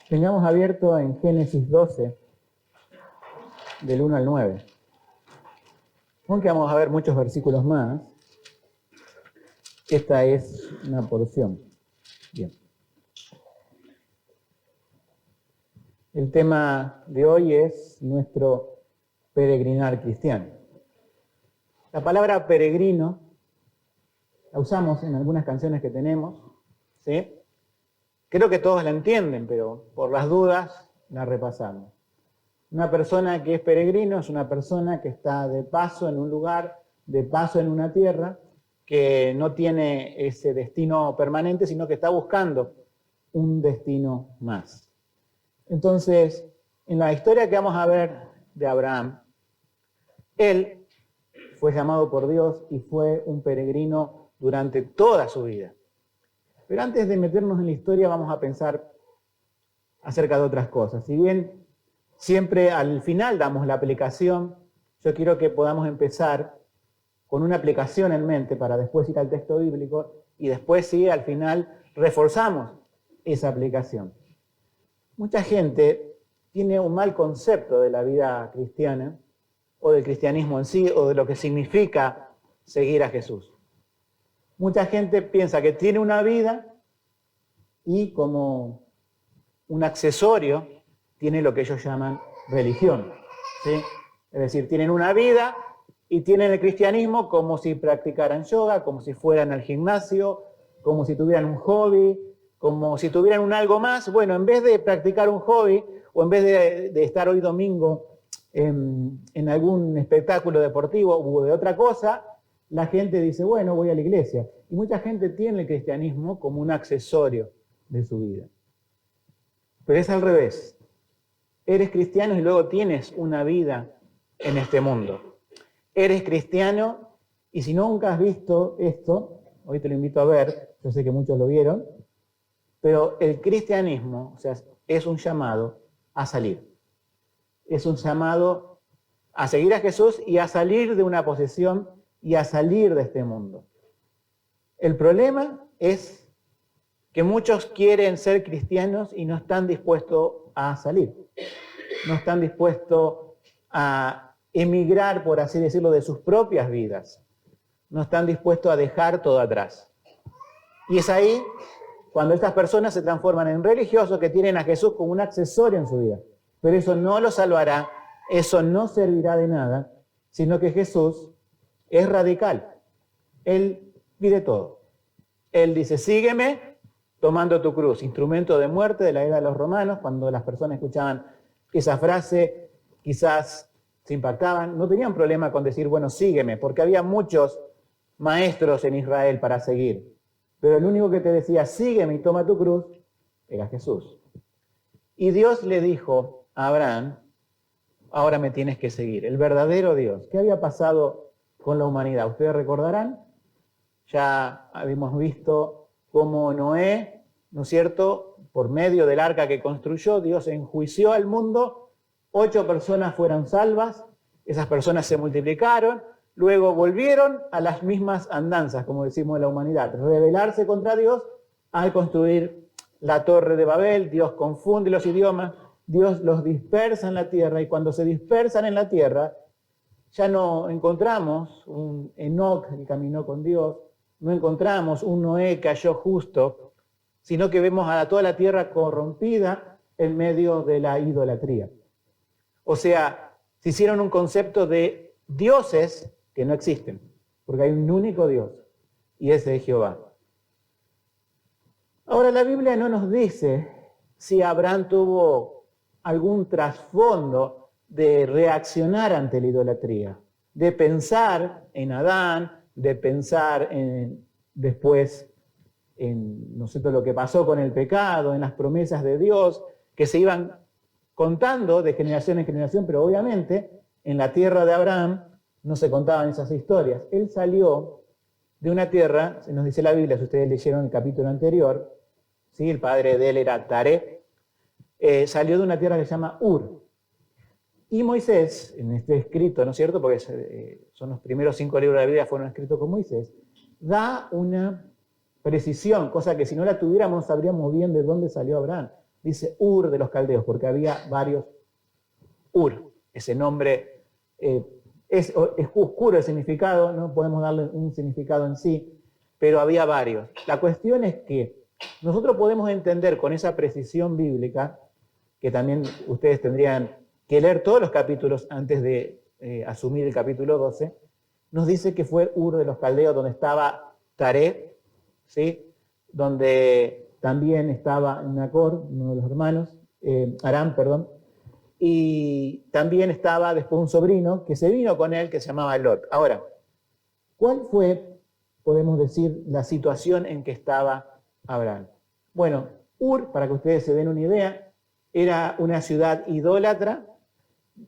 Tengamos abierto en Génesis 12, del 1 al 9. Aunque vamos a ver muchos versículos más, esta es una porción. Bien. El tema de hoy es nuestro peregrinar cristiano. La palabra peregrino la usamos en algunas canciones que tenemos, ¿sí? Creo que todos la entienden, pero por las dudas la repasamos. Una persona que es peregrino es una persona que está de paso en un lugar, de paso en una tierra, que no tiene ese destino permanente, sino que está buscando un destino más. Entonces, en la historia que vamos a ver de Abraham, él fue llamado por Dios y fue un peregrino durante toda su vida. Pero antes de meternos en la historia, vamos a pensar acerca de otras cosas. Si bien siempre al final damos la aplicación, yo quiero que podamos empezar con una aplicación en mente para después ir al texto bíblico y después sí, al final, reforzamos esa aplicación. Mucha gente tiene un mal concepto de la vida cristiana o del cristianismo en sí o de lo que significa seguir a Jesús. Mucha gente piensa que tiene una vida y como un accesorio tiene lo que ellos llaman religión, ¿sí? Es decir, tienen una vida y tienen el cristianismo como si practicaran yoga, como si fueran al gimnasio, como si tuvieran un hobby, como si tuvieran un algo más. Bueno, en vez de practicar un hobby o en vez de estar hoy domingo en algún espectáculo deportivo o de otra cosa, la gente dice, bueno, voy a la iglesia. Y mucha gente tiene el cristianismo como un accesorio de su vida. Pero es al revés. Eres cristiano y luego tienes una vida en este mundo. Eres cristiano y si nunca has visto esto, hoy te lo invito a ver, yo sé que muchos lo vieron, pero el cristianismo, o sea, es un llamado a salir. Es un llamado a seguir a Jesús y a salir de una posesión y a salir de este mundo. El problema es que muchos quieren ser cristianos y no están dispuestos a salir. No están dispuestos a emigrar, por así decirlo, de sus propias vidas. No están dispuestos a dejar todo atrás. Y es ahí cuando estas personas se transforman en religiosos que tienen a Jesús como un accesorio en su vida. Pero eso no los salvará, eso no servirá de nada, sino que Jesús es radical. Él pide todo. Él dice, sígueme tomando tu cruz, instrumento de muerte de la era de los romanos. Cuando las personas escuchaban esa frase, quizás se impactaban, no tenían problema con decir, bueno, sígueme, porque había muchos maestros en Israel para seguir. Pero el único que te decía, sígueme y toma tu cruz, era Jesús. Y Dios le dijo a Abraham, ahora me tienes que seguir, el verdadero Dios. ¿Qué había pasado con la humanidad? Ustedes recordarán, ya habíamos visto cómo Noé, ¿no es cierto?, por medio del arca que construyó, Dios enjuició al mundo, 8 personas fueron salvas, esas personas se multiplicaron, luego volvieron a las mismas andanzas, como decimos en la humanidad, rebelarse contra Dios al construir la torre de Babel. Dios confunde los idiomas, Dios los dispersa en la tierra, y cuando se dispersan en la tierra, ya no encontramos un Enoc que caminó con Dios, no encontramos un Noé que halló justo, sino que vemos a toda la tierra corrompida en medio de la idolatría. O sea, se hicieron un concepto de dioses que no existen, porque hay un único Dios, y ese es Jehová. Ahora, la Biblia no nos dice si Abraham tuvo algún trasfondo de reaccionar ante la idolatría, de pensar en Adán, de pensar después en, ¿no sé, lo que pasó con el pecado, en las promesas de Dios, que se iban contando de generación en generación, pero obviamente en la tierra de Abraham no se contaban esas historias. Él salió de una tierra, se nos dice la Biblia, si ustedes leyeron el capítulo anterior, ¿sí? El padre de él era Taré, salió de una tierra que se llama Ur. Y Moisés, en este escrito, ¿no es cierto?, porque son los primeros 5 libros de la Biblia fueron escritos con Moisés, da una precisión, cosa que si no la tuviéramos no sabríamos bien de dónde salió Abraham. dice Ur de los caldeos, porque había varios Ur. Ese nombre es oscuro el significado, no podemos darle un significado en sí, pero había varios. La cuestión es que nosotros podemos entender con esa precisión bíblica, que también ustedes tendrían que leer todos los capítulos antes de asumir el capítulo 12, nos dice que fue Ur de los caldeos, donde estaba Taré, ¿sí? Donde también estaba Nacor, uno de los hermanos, Aram, perdón, y también estaba después un sobrino que se vino con él que se llamaba Lot. Ahora, ¿cuál fue, podemos decir, la situación en que estaba Abraham? Bueno, Ur, para que ustedes se den una idea, era una ciudad idólatra.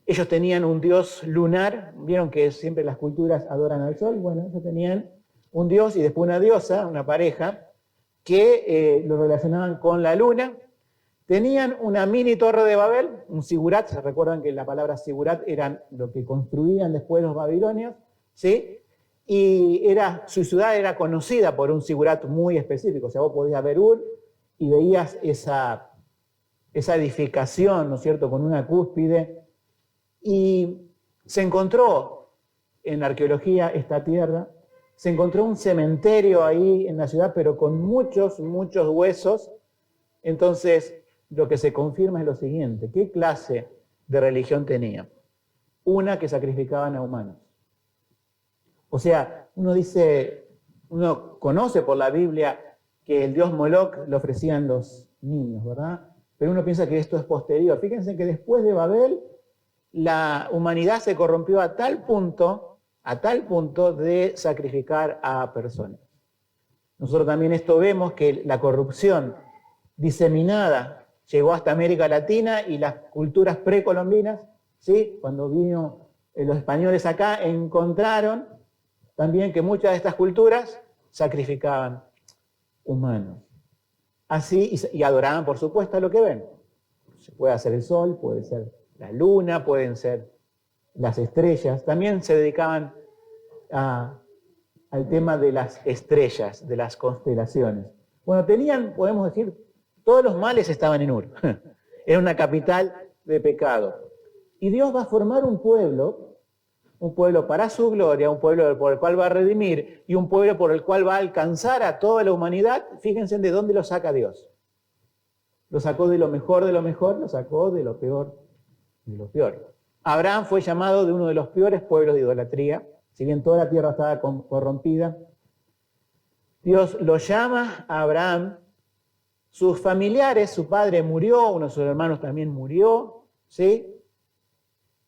Ellos tenían un dios lunar, vieron que siempre las culturas adoran al sol. Bueno, ellos tenían un dios y después una diosa, una pareja, que lo relacionaban con la luna. Tenían una mini torre de Babel, un sigurat. Se recuerdan que la palabra sigurat eran lo que construían después los babilonios, ¿sí? Y su ciudad era conocida por un sigurat muy específico. O sea, vos podías ver Ur y veías esa edificación, ¿no es cierto?, con una cúspide. Y se encontró en la arqueología esta tierra, se encontró un cementerio ahí en la ciudad, pero con muchos, muchos huesos. Entonces, lo que se confirma es lo siguiente: ¿qué clase de religión tenía? Una que sacrificaban a humanos. O sea, uno conoce por la Biblia que el dios Moloch le ofrecían los niños, ¿verdad? Pero uno piensa que esto es posterior. Fíjense que después de Babel, la humanidad se corrompió a tal punto de sacrificar a personas. Nosotros también esto vemos que la corrupción diseminada llegó hasta América Latina y las culturas precolombinas, ¿sí? Cuando vino los españoles acá, encontraron también que muchas de estas culturas sacrificaban humanos. Así, y adoraban, por supuesto, a lo que ven. Puede ser el sol, puede ser la luna, pueden ser las estrellas. También se dedicaban al tema de las estrellas, de las constelaciones. Bueno, podemos decir, todos los males estaban en Ur. Era una capital de pecado. Y Dios va a formar un pueblo para su gloria, un pueblo por el cual va a redimir y un pueblo por el cual va a alcanzar a toda la humanidad. Fíjense de dónde lo saca Dios. Lo sacó de lo mejor, lo sacó de lo peor de lo peor. Abraham fue llamado de uno de los peores pueblos de idolatría. Si bien toda la tierra estaba corrompida, Dios lo llama a Abraham. Sus familiares, su padre murió, uno de sus hermanos también murió, ¿sí?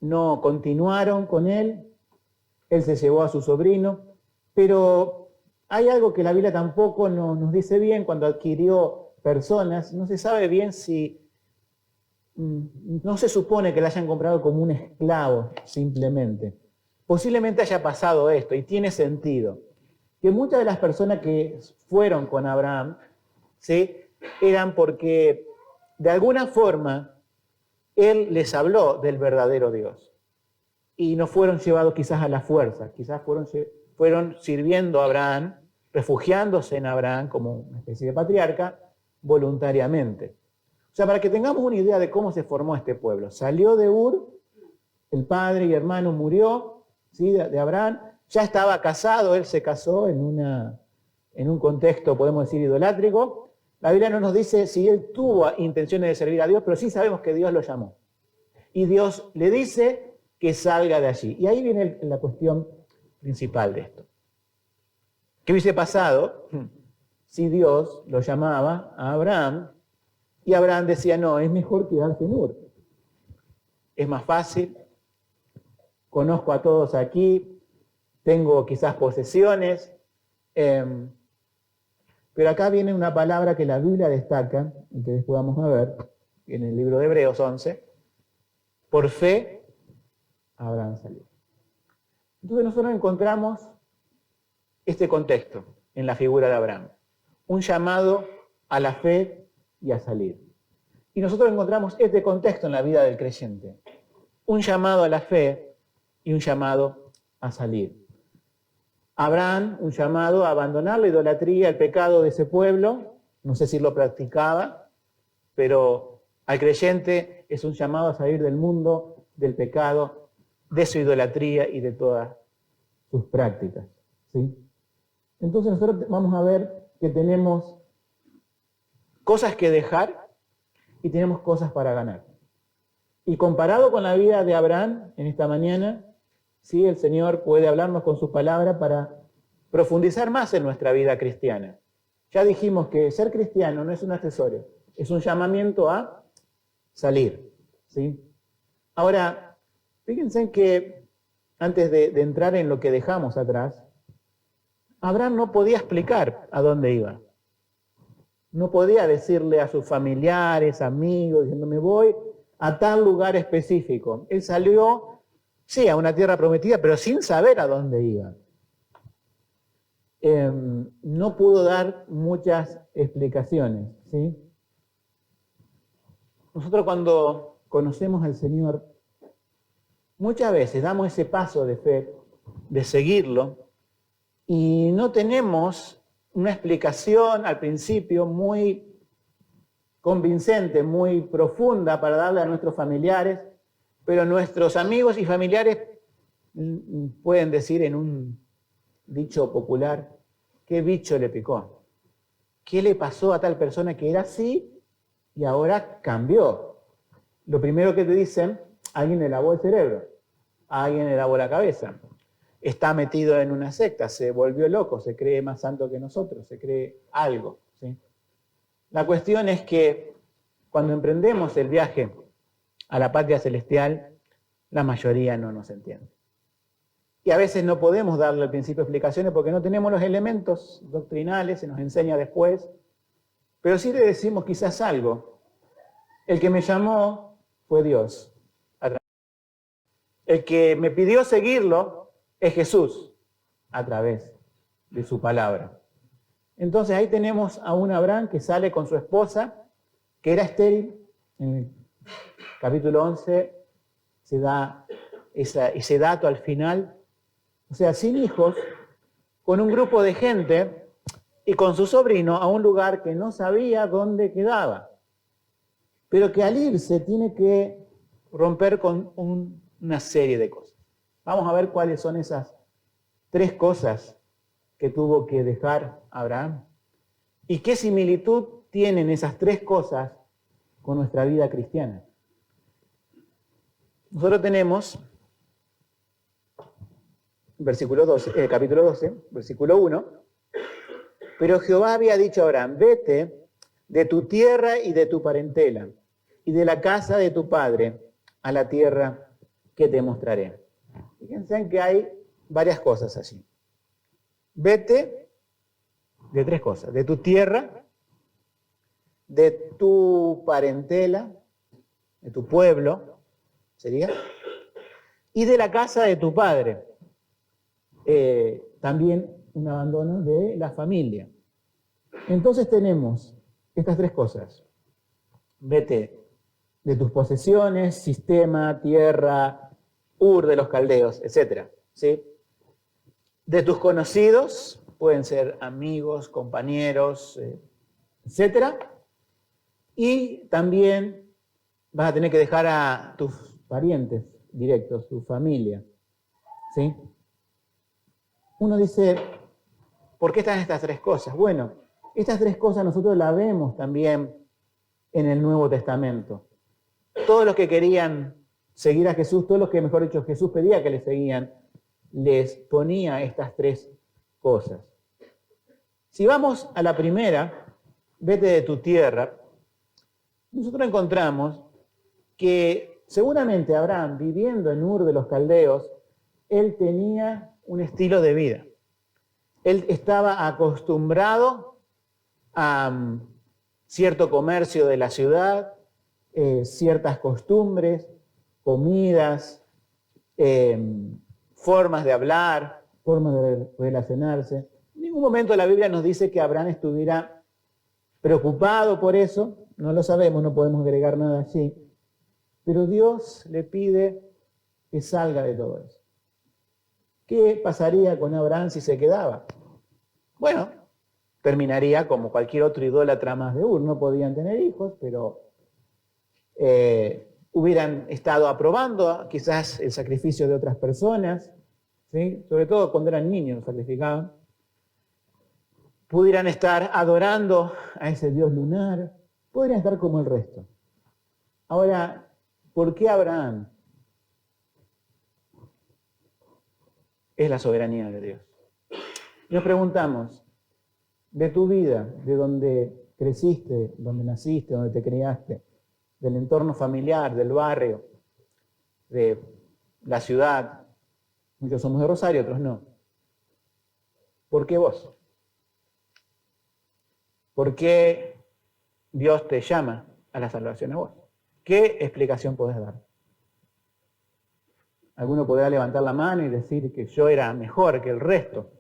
No continuaron con él. Él se llevó a su sobrino. Pero hay algo que la Biblia tampoco nos dice bien cuando adquirió personas. No se sabe bien si... No se supone que la hayan comprado como un esclavo, simplemente. Posiblemente haya pasado esto, y tiene sentido. Que muchas de las personas que fueron con Abraham, ¿sí?, eran porque de alguna forma él les habló del verdadero Dios. Y no fueron llevados quizás a la fuerza, quizás fueron sirviendo a Abraham, refugiándose en Abraham como una especie de patriarca, voluntariamente. O sea, para que tengamos una idea de cómo se formó este pueblo. Salió de Ur, el padre y hermano murió, ¿sí?, de Abraham. Ya estaba casado, él se casó en un contexto, podemos decir, idolátrico. La Biblia no nos dice si él tuvo intenciones de servir a Dios, pero sí sabemos que Dios lo llamó. Y Dios le dice que salga de allí. Y ahí viene la cuestión principal de esto. ¿Qué hubiese pasado si Dios lo llamaba a Abraham y Abraham decía, no, es mejor quedarse en Ur? Es más fácil, conozco a todos aquí, tengo quizás posesiones, pero acá viene una palabra que la Biblia destaca, y que después vamos a ver, en el libro de Hebreos 11, por fe, Abraham salió. Entonces nosotros encontramos este contexto en la figura de Abraham, un llamado a la fe y a salir. Y nosotros encontramos este contexto en la vida del creyente, un llamado a la fe y un llamado a salir. Abraham, un llamado a abandonar la idolatría, el pecado de ese pueblo. No sé si lo practicaba, pero Al creyente es un llamado a salir del mundo, del pecado, de su idolatría y de todas sus prácticas, ¿sí? Entonces nosotros vamos a ver que tenemos cosas que dejar y tenemos cosas para ganar. Y comparado con la vida de Abraham en esta mañana, sí, el Señor puede hablarnos con su palabra para profundizar más en nuestra vida cristiana. Ya dijimos que ser cristiano no es un accesorio, es un llamamiento a salir, ¿sí? Ahora, fíjense que antes de entrar en lo que dejamos atrás, Abraham no podía explicar a dónde iba. No podía decirle a sus familiares, amigos, diciendo, me voy a tal lugar específico. Él salió, sí, a una tierra prometida, pero sin saber a dónde iba. No pudo dar muchas explicaciones, ¿sí? Nosotros cuando conocemos al Señor, muchas veces damos ese paso de fe, de seguirlo, y no tenemos una explicación al principio muy convincente, muy profunda para darle a nuestros familiares, pero nuestros amigos y familiares pueden decir en un dicho popular, ¿qué bicho le picó? ¿Qué le pasó a tal persona que era así y ahora cambió? Lo primero que te dicen, alguien le lavó el cerebro, alguien le lavó la cabeza, está metido en una secta, se volvió loco, se cree más santo que nosotros, se cree algo, ¿sí? La cuestión es que cuando emprendemos el viaje a la patria celestial, la mayoría no nos entiende. Y a veces no podemos darle al principio explicaciones porque no tenemos los elementos doctrinales, se nos enseña después, pero sí le decimos quizás algo. El que me llamó fue Dios. El que me pidió seguirlo es Jesús a través de su palabra. Entonces ahí tenemos a un Abraham que sale con su esposa, que era estéril. En el capítulo 11 se da ese dato al final. O sea, sin hijos, con un grupo de gente y con su sobrino a un lugar que no sabía dónde quedaba. Pero que al irse tiene que romper con una serie de cosas. Vamos a ver cuáles son esas 3 cosas que tuvo que dejar Abraham y qué similitud tienen esas 3 cosas con nuestra vida cristiana. Nosotros tenemos capítulo 12, versículo 1, pero Jehová había dicho a Abraham, vete de tu tierra y de tu parentela y de la casa de tu padre a la tierra que te mostraré. Fíjense que hay varias cosas allí. Vete de 3 cosas, de tu tierra, de tu parentela, de tu pueblo, sería, y de la casa de tu padre. También un abandono de la familia. Entonces tenemos estas 3 cosas. Vete de tus posesiones, sistema, tierra, Ur de los caldeos, etc. ¿Sí? De tus conocidos, pueden ser amigos, compañeros, etc. Y también vas a tener que dejar a tus parientes directos, tu familia. ¿Sí? Uno dice, ¿por qué están estas 3 cosas? Bueno, estas 3 cosas nosotros las vemos también en el Nuevo Testamento. Todos los que querían seguir a Jesús, todos los que, mejor dicho, Jesús pedía que le seguían, les ponía estas 3 cosas. Si vamos a la primera, vete de tu tierra, nosotros encontramos que seguramente Abraham, viviendo en Ur de los Caldeos, él tenía un estilo de vida. Él estaba acostumbrado a cierto comercio de la ciudad, ciertas costumbres, comidas, formas de hablar, formas de relacionarse. En ningún momento la Biblia nos dice que Abraham estuviera preocupado por eso, no lo sabemos, no podemos agregar nada allí, pero Dios le pide que salga de todo eso. ¿Qué pasaría con Abraham si se quedaba? Bueno, terminaría como cualquier otro idólatra más de Ur. No podían tener hijos, pero hubieran estado aprobando quizás el sacrificio de otras personas, ¿sí? Sobre todo cuando eran niños los sacrificaban. Pudieran estar adorando a ese dios lunar, podrían estar como el resto. Ahora, ¿por qué Abraham? Es la soberanía de Dios. Nos preguntamos, de tu vida, de donde creciste, donde naciste, donde te criaste, del entorno familiar, del barrio, de la ciudad, muchos somos de Rosario, otros no. ¿Por qué vos? ¿Por qué Dios te llama a la salvación a vos? ¿Qué explicación podés dar? Alguno podrá levantar la mano y decir que yo era mejor que el resto.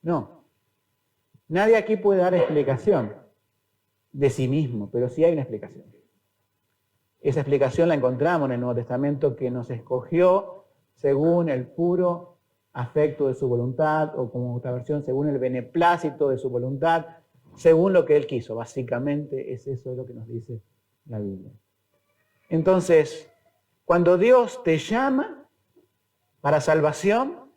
No. Nadie aquí puede dar explicación de sí mismo, pero sí hay una explicación. Esa explicación la encontramos en el Nuevo Testamento, que nos escogió según el puro afecto de su voluntad, o como otra versión, según el beneplácito de su voluntad, según lo que Él quiso. Básicamente es eso lo que nos dice la Biblia. Entonces, cuando Dios te llama para salvación,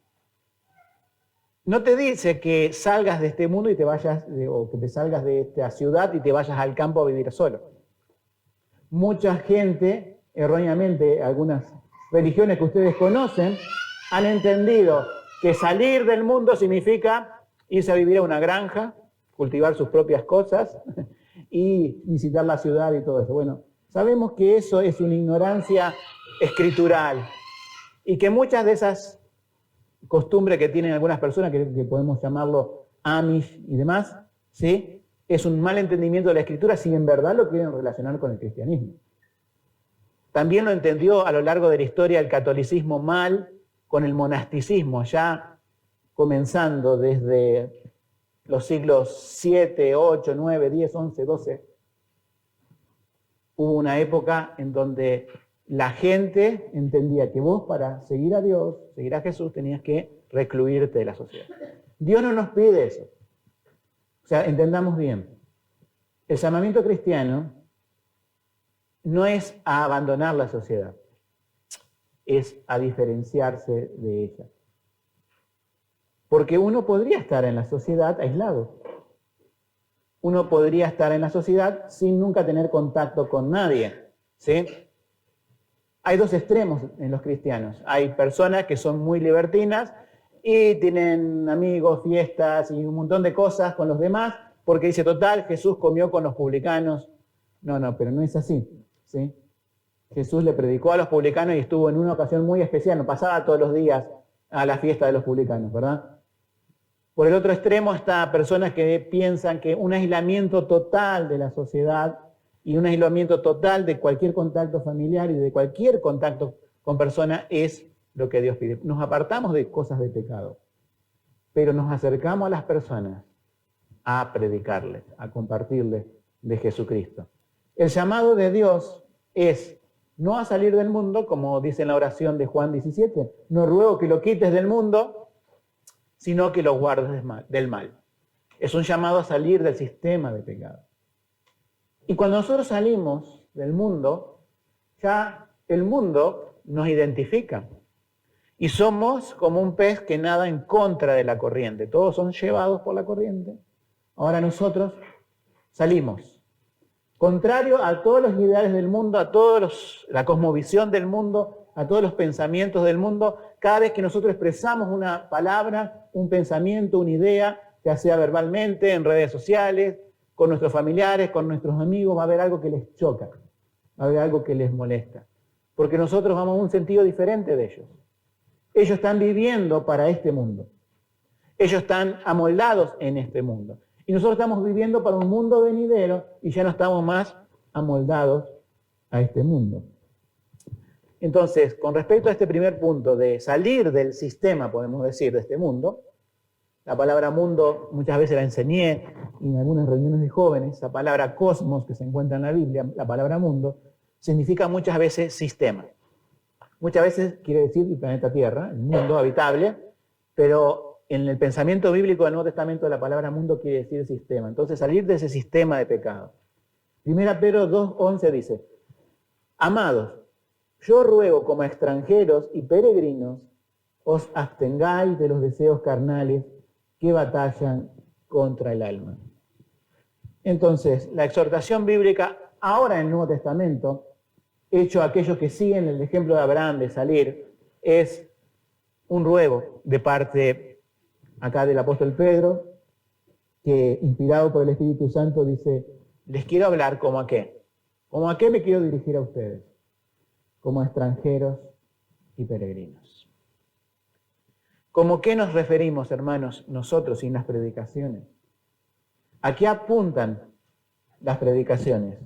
no te dice que salgas de este mundo y te vayas, o que te salgas de esta ciudad y te vayas al campo a vivir solo. Mucha gente, erróneamente, algunas religiones que ustedes conocen, han entendido que salir del mundo significa irse a vivir a una granja, cultivar sus propias cosas y visitar la ciudad y todo eso. Bueno, sabemos que eso es una ignorancia escritural y que muchas de esas costumbres que tienen algunas personas, que podemos llamarlo Amish y demás, ¿sí? Es un mal entendimiento de la escritura si en verdad lo quieren relacionar con el cristianismo. También lo entendió a lo largo de la historia el catolicismo mal con el monasticismo, ya comenzando desde los siglos 7, 8, 9, 10, 11, 12. Hubo una época en donde la gente entendía que vos, para seguir a Dios, seguir a Jesús, tenías que recluirte de la sociedad. Dios no nos pide eso. O sea, entendamos bien. El llamamiento cristiano no es a abandonar la sociedad, es a diferenciarse de ella. Porque uno podría estar en la sociedad aislado. Uno podría estar en la sociedad sin nunca tener contacto con nadie, ¿sí? Hay dos extremos en los cristianos. Hay personas que son muy libertinas y tienen amigos, fiestas y un montón de cosas con los demás, porque dice, total, Jesús comió con los publicanos. No, pero no es así, ¿sí? Jesús le predicó a los publicanos y estuvo en una ocasión muy especial, no pasaba todos los días a la fiesta de los publicanos, ¿verdad? Por el otro extremo está personas que piensan que un aislamiento total de la sociedad y un aislamiento total de cualquier contacto familiar y de cualquier contacto con personas es lo que Dios pide. Nos apartamos de cosas de pecado, pero nos acercamos a las personas a predicarles, a compartirles de Jesucristo. El llamado de Dios es no a salir del mundo, como dice en la oración de Juan 17, no ruego que lo quites del mundo, sino que lo guardes del mal. Es un llamado a salir del sistema de pecado. Y cuando nosotros salimos del mundo, ya el mundo nos identifica. Y somos como un pez que nada en contra de la corriente. Todos son llevados por la corriente. Ahora nosotros salimos. Contrario a todos los ideales del mundo, a todos la cosmovisión del mundo, a todos los pensamientos del mundo, cada vez que nosotros expresamos una palabra, un pensamiento, una idea, ya sea verbalmente, en redes sociales, con nuestros familiares, con nuestros amigos, va a haber algo que les choca, va a haber algo que les molesta. Porque nosotros vamos a un sentido diferente de ellos. Ellos están viviendo para este mundo. Ellos están amoldados en este mundo. Y nosotros estamos viviendo para un mundo venidero y ya no estamos más amoldados a este mundo. Entonces, con respecto a este primer punto de salir del sistema, podemos decir, de este mundo, la palabra mundo muchas veces la enseñé en algunas reuniones de jóvenes, la palabra cosmos que se encuentra en la Biblia, la palabra mundo, significa muchas veces sistema. Muchas veces quiere decir el planeta Tierra, el mundo habitable, pero en el pensamiento bíblico del Nuevo Testamento la palabra mundo quiere decir sistema. Entonces salir de ese sistema de pecado. 1 Pedro 2:11 dice, Amados, yo ruego como extranjeros y peregrinos, os abstengáis de los deseos carnales que batallan contra el alma. Entonces, la exhortación bíblica, ahora en el Nuevo Testamento, hecho a aquellos que siguen el ejemplo de Abraham de salir, es un ruego de parte acá del apóstol Pedro, que inspirado por el Espíritu Santo dice, les quiero hablar como a qué. ¿Como a qué me quiero dirigir a ustedes? Como a extranjeros y peregrinos. ¿Cómo qué nos referimos, hermanos, nosotros en las predicaciones? ¿A qué apuntan las predicaciones?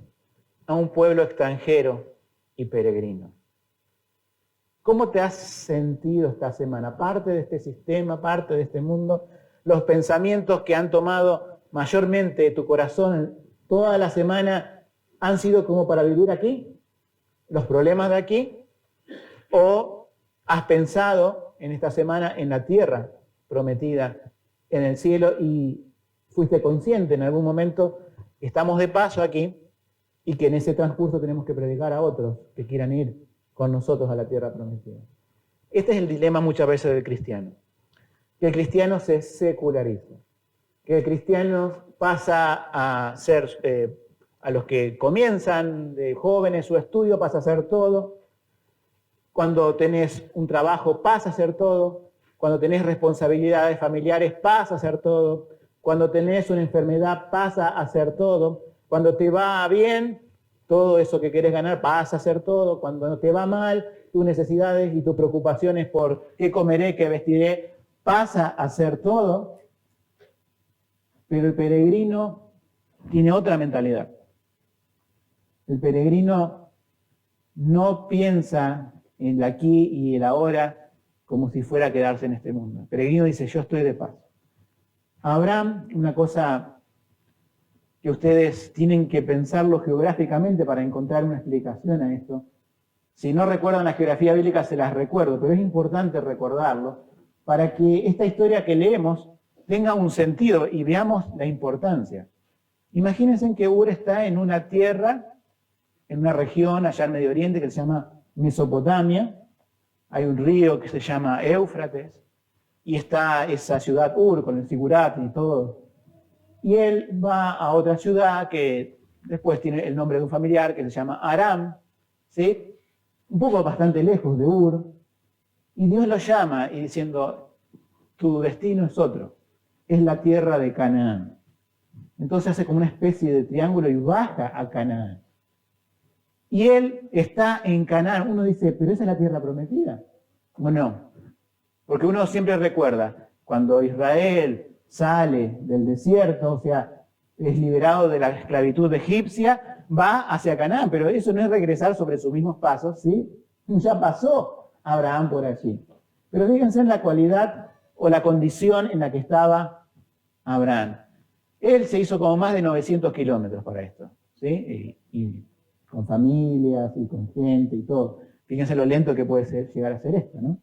A un pueblo extranjero y peregrino. ¿Cómo te has sentido esta semana? Parte de este sistema, parte de este mundo, los pensamientos que han tomado mayormente tu corazón toda la semana han sido como para vivir aquí, los problemas de aquí, o has pensado en esta semana en la tierra prometida, en el cielo, y fuiste consciente en algún momento que estamos de paso aquí y que en ese transcurso tenemos que predicar a otros que quieran ir con nosotros a la tierra prometida. Este es el dilema muchas veces del cristiano, que el cristiano se seculariza, que el cristiano pasa a ser, a los que comienzan de jóvenes su estudio, pasa a ser todo. Cuando tenés un trabajo, pasa a ser todo. Cuando tenés responsabilidades familiares, pasa a ser todo. Cuando tenés una enfermedad, pasa a ser todo. Cuando te va bien, todo eso que querés ganar pasa a ser todo. Cuando no te va mal, tus necesidades y tus preocupaciones por qué comeré, qué vestiré, pasa a ser todo. Pero el peregrino tiene otra mentalidad. El peregrino no piensa en el aquí y el ahora como si fuera a quedarse en este mundo. El peregrino dice, yo estoy de paso. Abraham, una cosa que ustedes tienen que pensarlo geográficamente para encontrar una explicación a esto. Si no recuerdan la geografía bíblica, se las recuerdo, pero es importante recordarlo para que esta historia que leemos tenga un sentido y veamos la importancia. Imagínense que Ur está en una tierra, en una región allá en Medio Oriente que se llama Mesopotamia. Hay un río que se llama Éufrates y está esa ciudad Ur con el Sigurat y todo. Y él va a otra ciudad que después tiene el nombre de un familiar que se llama Aram, ¿sí? Un poco bastante lejos de Ur. Y Dios lo llama y diciendo, tu destino es otro, es la tierra de Canaán. Entonces hace como una especie de triángulo y baja a Canaán. Y él está en Canaán. Uno dice, ¿pero esa es la tierra prometida? Bueno, porque uno siempre recuerda, cuando Israel sale del desierto, o sea, es liberado de la esclavitud egipcia, va hacia Canaán, pero eso no es regresar sobre sus mismos pasos, ¿sí? Ya pasó Abraham por allí. Pero fíjense en la cualidad o la condición en la que estaba Abraham. Él se hizo como más de 900 kilómetros para esto, ¿sí? Y con familias y con gente y todo. Fíjense lo lento que puede ser llegar a ser esto, ¿no?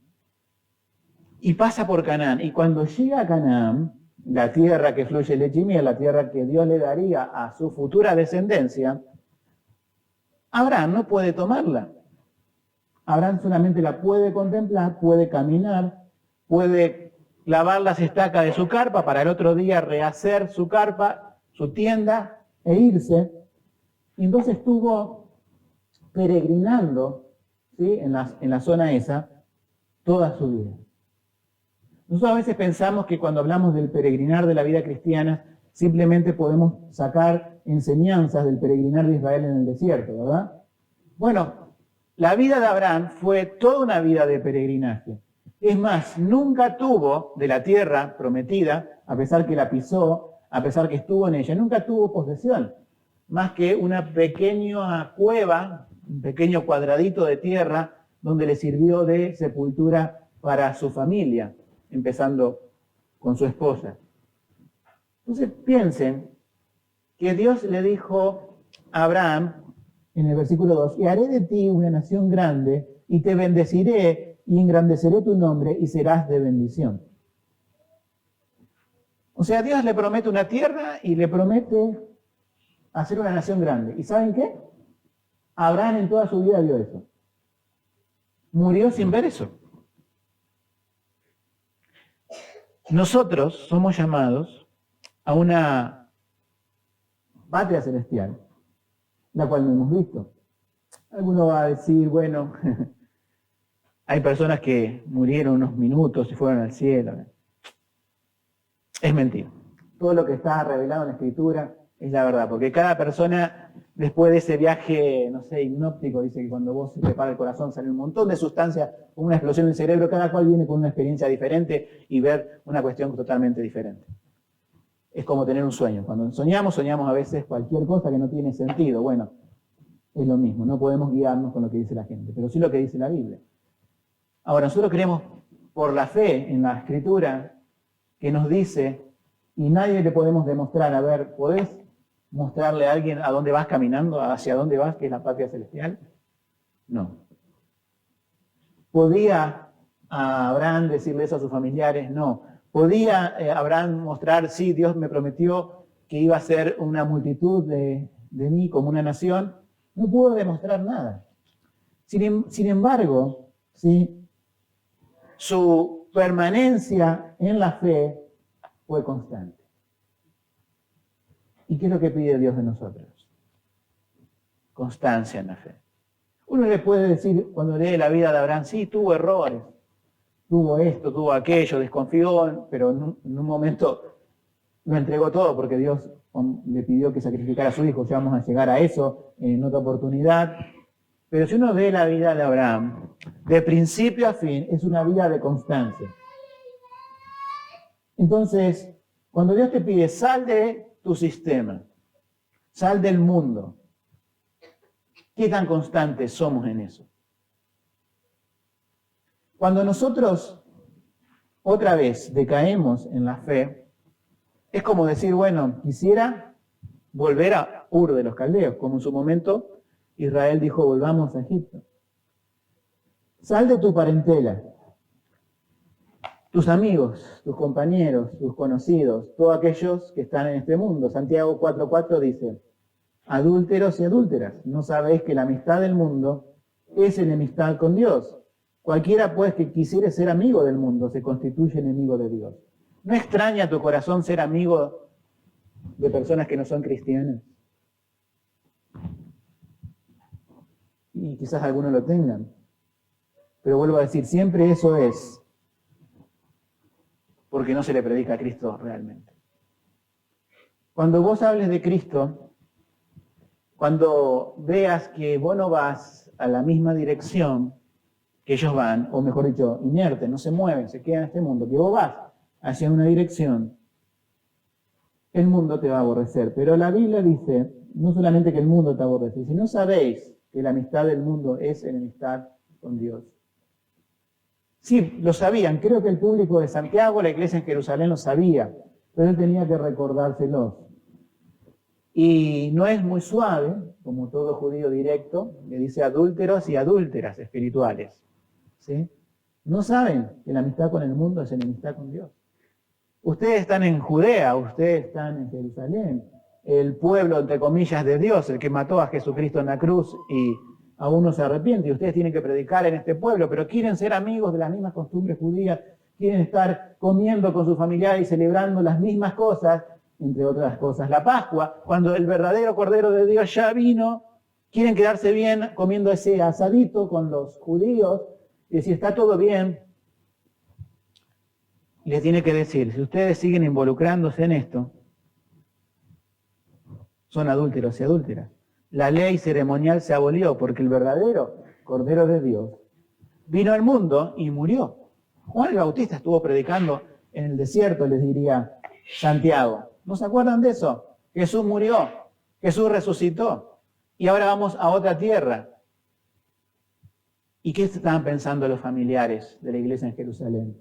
Y pasa por Canaán. Y cuando llega a Canaán, la tierra que fluye leche y miel, la tierra que Dios le daría a su futura descendencia, Abraham no puede tomarla. Abraham solamente la puede contemplar, puede caminar, puede clavar las estacas de su carpa para el otro día rehacer su carpa, su tienda e irse. Y entonces estuvo peregrinando, ¿sí? en la zona esa toda su vida. Nosotros a veces pensamos que cuando hablamos del peregrinar de la vida cristiana, simplemente podemos sacar enseñanzas del peregrinar de Israel en el desierto, ¿verdad? Bueno, la vida de Abraham fue toda una vida de peregrinaje. Es más, nunca tuvo de la tierra prometida, a pesar que la pisó, a pesar que estuvo en ella, nunca tuvo posesión, más que una pequeña cueva, un pequeño cuadradito de tierra, donde le sirvió de sepultura para su familia, empezando con su esposa. Entonces piensen que Dios le dijo a Abraham, en el versículo 2, y haré de ti una nación grande, y te bendeciré, y engrandeceré tu nombre, y serás de bendición. O sea, Dios le promete una tierra y le promete hacer una nación grande. ¿Y saben qué? Abraham en toda su vida vio eso. Murió sin ver eso. Nosotros somos llamados a una patria celestial, la cual no hemos visto. Alguno va a decir, bueno, hay personas que murieron unos minutos y fueron al cielo. Es mentira. Todo lo que está revelado en la Escritura es la verdad, porque cada persona, después de ese viaje, no sé, hipnóptico, dice que cuando vos te para el corazón sale un montón de sustancias, una explosión en el cerebro, cada cual viene con una experiencia diferente y ver una cuestión totalmente diferente. Es como tener un sueño. Cuando soñamos a veces cualquier cosa que no tiene sentido. Bueno, es lo mismo, no podemos guiarnos con lo que dice la gente, pero sí lo que dice la Biblia. Ahora, nosotros creemos por la fe en la Escritura que nos dice, y nadie le podemos demostrar, a ver, ¿podés mostrarle a alguien a dónde vas caminando, hacia dónde vas, que es la patria celestial? No. ¿Podía Abraham decirle eso a sus familiares? No. ¿Podía Abraham mostrar, sí, Dios me prometió que iba a ser una multitud de mí como una nación? No pudo demostrar nada. Sin embargo, ¿sí?, su permanencia en la fe fue constante. ¿Y qué es lo que pide Dios de nosotros? Constancia en la fe. Uno le puede decir, cuando lee la vida de Abraham, sí, tuvo errores, tuvo esto, tuvo aquello, desconfió, pero en un momento lo entregó todo porque Dios le pidió que sacrificara a su hijo. Ya vamos a llegar a eso en otra oportunidad. Pero si uno ve la vida de Abraham, de principio a fin, es una vida de constancia. Entonces, cuando Dios te pide, sal de tu sistema, sal del mundo, ¿qué tan constantes somos en eso? Cuando nosotros otra vez decaemos en la fe, es como decir, bueno, quisiera volver a Ur de los Caldeos, como en su momento Israel dijo, volvamos a Egipto. Sal de tu parentela, tus amigos, tus compañeros, tus conocidos, todos aquellos que están en este mundo. Santiago 4:4 dice, adúlteros y adúlteras, ¿no sabéis que la amistad del mundo es enemistad con Dios? Cualquiera pues que quisiere ser amigo del mundo se constituye enemigo de Dios. ¿No extraña a tu corazón ser amigo de personas que no son cristianas? Y quizás algunos lo tengan. Pero vuelvo a decir, siempre eso es porque no se le predica a Cristo realmente. Cuando vos hables de Cristo, cuando veas que vos no vas a la misma dirección que ellos van, o mejor dicho, inertes, no se mueven, se quedan en este mundo, que vos vas hacia una dirección, el mundo te va a aborrecer. Pero la Biblia dice, no solamente que el mundo te aborrece, sino sabéis que la amistad del mundo es enemistad con Dios. Sí, lo sabían. Creo que el público de Santiago, la iglesia en Jerusalén, lo sabía, pero él tenía que recordárselos. Y no es muy suave, como todo judío directo, le dice adúlteros y adúlteras espirituales. ¿Sí? No saben que la amistad con el mundo es enemistad con Dios. Ustedes están en Judea, ustedes están en Jerusalén, el pueblo, entre comillas, de Dios, el que mató a Jesucristo en la cruz y aún no se arrepiente, y ustedes tienen que predicar en este pueblo, pero quieren ser amigos de las mismas costumbres judías, quieren estar comiendo con sus familiares y celebrando las mismas cosas, entre otras cosas, la Pascua, cuando el verdadero Cordero de Dios ya vino, quieren quedarse bien comiendo ese asadito con los judíos, y decir, está todo bien. Y les tiene que decir, si ustedes siguen involucrándose en esto, son adúlteros y adúlteras. La ley ceremonial se abolió porque el verdadero Cordero de Dios vino al mundo y murió. Juan el Bautista estuvo predicando en el desierto, les diría Santiago. ¿No se acuerdan de eso? Jesús murió, Jesús resucitó y ahora vamos a otra tierra. ¿Y qué estaban pensando los familiares de la iglesia en Jerusalén?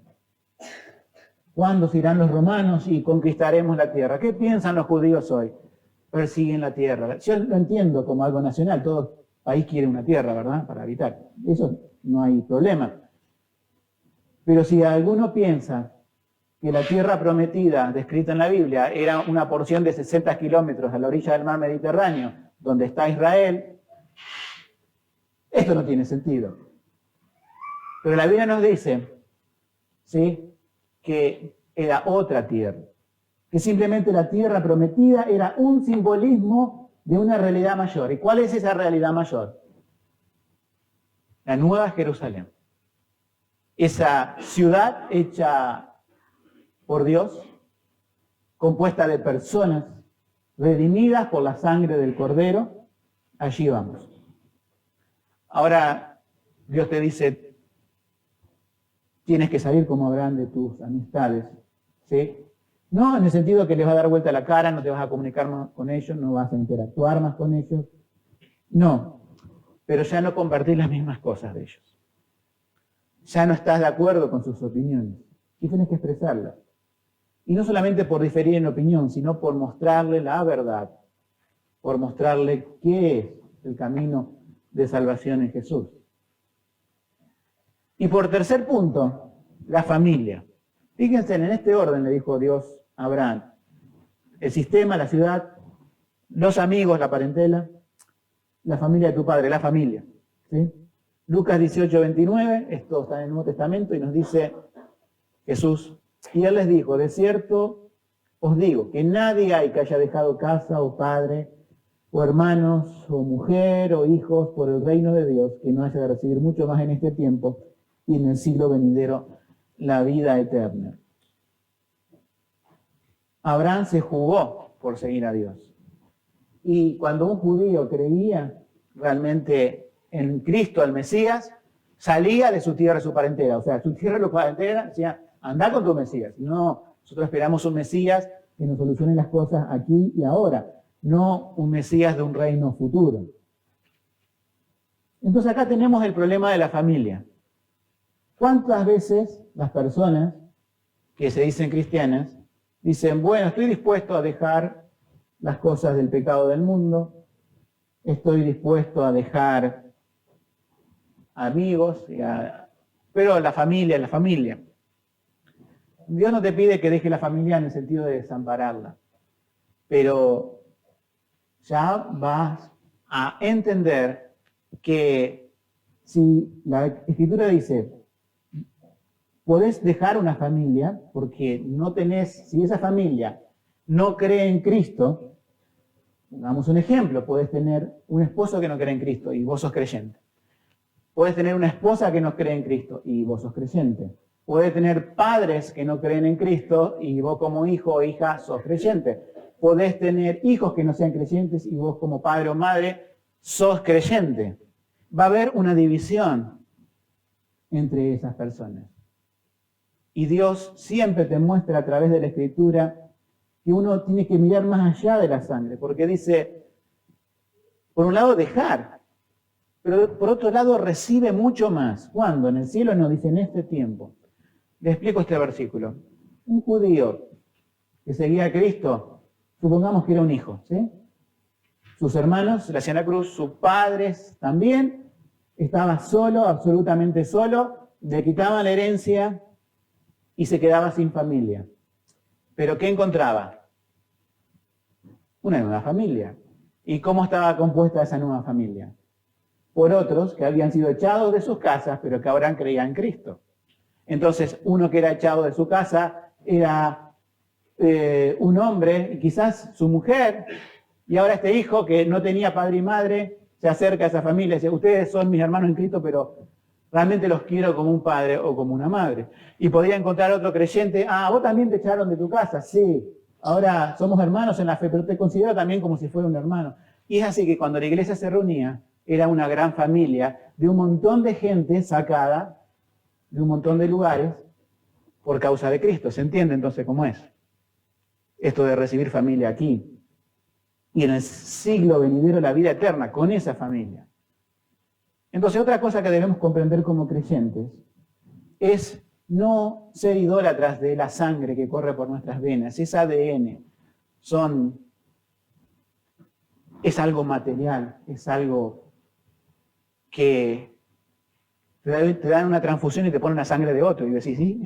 ¿Cuándo se irán los romanos y conquistaremos la tierra? ¿Qué piensan los judíos hoy? Persiguen la tierra. Yo lo entiendo como algo nacional, todo país quiere una tierra, ¿verdad?, para habitar. Eso no hay problema. Pero si alguno piensa que la tierra prometida descrita en la Biblia era una porción de 60 kilómetros a la orilla del mar Mediterráneo, donde está Israel, Esto no tiene sentido. Pero la Biblia nos dice, ¿sí?, que era otra tierra, que simplemente la tierra prometida era un simbolismo de una realidad mayor. ¿Y cuál es esa realidad mayor? La Nueva Jerusalén. Esa ciudad hecha por Dios, compuesta de personas redimidas por la sangre del Cordero. Allí vamos. Ahora Dios te dice, tienes que salir como Abraham de tus amistades, ¿sí? No en el sentido que les va a dar vuelta la cara, no te vas a comunicar más con ellos, no vas a interactuar más con ellos. No, pero ya no compartir las mismas cosas de ellos. Ya no estás de acuerdo con sus opiniones y tienes que expresarlas. Y no solamente por diferir en opinión, sino por mostrarle la verdad, por mostrarle qué es el camino de salvación en Jesús. Y por tercer punto, la familia. Fíjense, en este orden le dijo Dios a Abraham: el sistema, la ciudad, los amigos, la parentela, la familia de tu padre, la familia, ¿sí? Lucas 18:29, esto está en el Nuevo Testamento y nos dice Jesús, y él les dijo, de cierto os digo, que nadie hay que haya dejado casa o padre, o hermanos, o mujer, o hijos, por el reino de Dios, que no haya de recibir mucho más en este tiempo y en el siglo venidero la vida eterna. Abraham se jugó por seguir a Dios. Y cuando un judío creía realmente en Cristo, el Mesías, salía de su tierra, su parentela. O sea, su tierra, su parentela, decía, anda con tu Mesías. No, nosotros esperamos un Mesías que nos solucione las cosas aquí y ahora, no un Mesías de un reino futuro. Entonces acá tenemos el problema de la familia. ¿Cuántas veces las personas que se dicen cristianas dicen, bueno, estoy dispuesto a dejar las cosas del pecado del mundo, estoy dispuesto a dejar amigos, pero la familia es la familia? Dios no te pide que dejes la familia en el sentido de desampararla, pero ya vas a entender que si la Escritura dice, podés dejar una familia porque no tenés, si esa familia no cree en Cristo, damos un ejemplo, podés tener un esposo que no cree en Cristo y vos sos creyente. Podés tener una esposa que no cree en Cristo y vos sos creyente. Podés tener padres que no creen en Cristo y vos como hijo o hija sos creyente. Podés tener hijos que no sean creyentes y vos como padre o madre sos creyente. Va a haber una división entre esas personas. Y Dios siempre te muestra a través de la Escritura que uno tiene que mirar más allá de la sangre, porque dice, por un lado dejar, pero por otro lado recibe mucho más. ¿Cuándo? En el cielo nos dice en este tiempo. Les explico este versículo. Un judío que seguía a Cristo, supongamos que era un hijo, ¿sí? Sus hermanos le hacían la cruz, sus padres también, estaba solo, absolutamente solo, le quitaban la herencia y se quedaba sin familia. ¿Pero qué encontraba? Una nueva familia. ¿Y cómo estaba compuesta esa nueva familia? Por otros que habían sido echados de sus casas, pero que ahora creían en Cristo. Entonces, uno que era echado de su casa era un hombre, y quizás su mujer, y ahora este hijo que no tenía padre y madre, se acerca a esa familia y dice, ustedes son mis hermanos en Cristo, pero realmente los quiero como un padre o como una madre. Y podría encontrar otro creyente, vos también te echaron de tu casa, sí, ahora somos hermanos en la fe, pero te considero también como si fuera un hermano. Y es así que cuando la iglesia se reunía, era una gran familia de un montón de gente sacada de un montón de lugares por causa de Cristo. ¿Se entiende entonces cómo es esto de recibir familia aquí? Y en el siglo venidero la vida eterna con esa familia. Entonces otra cosa que debemos comprender como creyentes es no ser idólatras de la sangre que corre por nuestras venas. Es ADN, es algo material, es algo que te dan una transfusión y te ponen la sangre de otro. Y decís, ¿sí?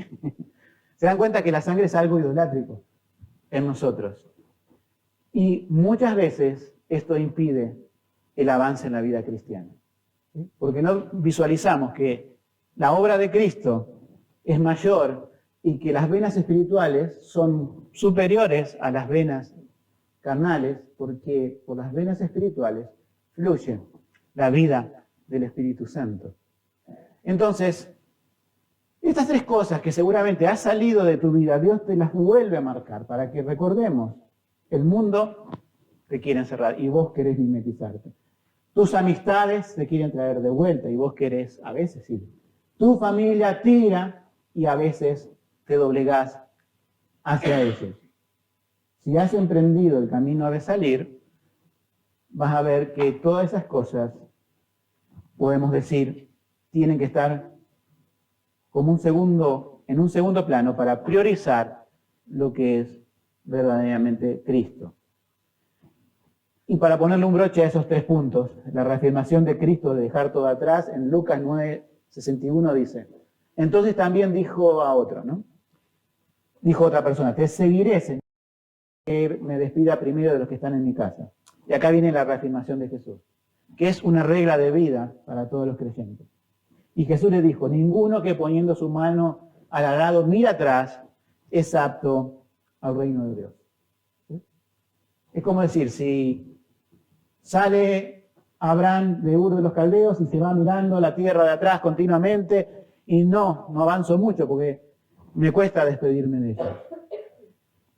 Se dan cuenta que la sangre es algo idolátrico en nosotros. Y muchas veces esto impide el avance en la vida cristiana. ¿sí? Porque no visualizamos que la obra de Cristo es mayor y que las venas espirituales son superiores a las venas carnales, porque por las venas espirituales fluye la vida del Espíritu Santo. Entonces, estas tres cosas que seguramente has salido de tu vida, Dios te las vuelve a marcar para que recordemos, el mundo te quiere encerrar y vos querés mimetizarte. Tus amistades te quieren traer de vuelta y vos querés a veces ir. Tu familia tira y a veces te doblegás hacia ellos. Si has emprendido el camino de salir, vas a ver que todas esas cosas, podemos decir, tienen que estar como en un segundo plano para priorizar lo que es verdaderamente Cristo. Y para ponerle un broche a esos tres puntos, la reafirmación de Cristo de dejar todo atrás, en Lucas 9:61 dice, entonces también dijo a otro, ¿no? Dijo otra persona, te seguiré, Señor, que me despida primero de los que están en mi casa. Y acá viene la reafirmación de Jesús, que es una regla de vida para todos los creyentes. Y Jesús le dijo, ninguno que poniendo su mano al arado mira atrás es apto al reino de Dios. ¿Sí? Es como decir, si sale Abraham de Ur de los Caldeos y se va mirando la tierra de atrás continuamente y no avanzo mucho porque me cuesta despedirme de ella.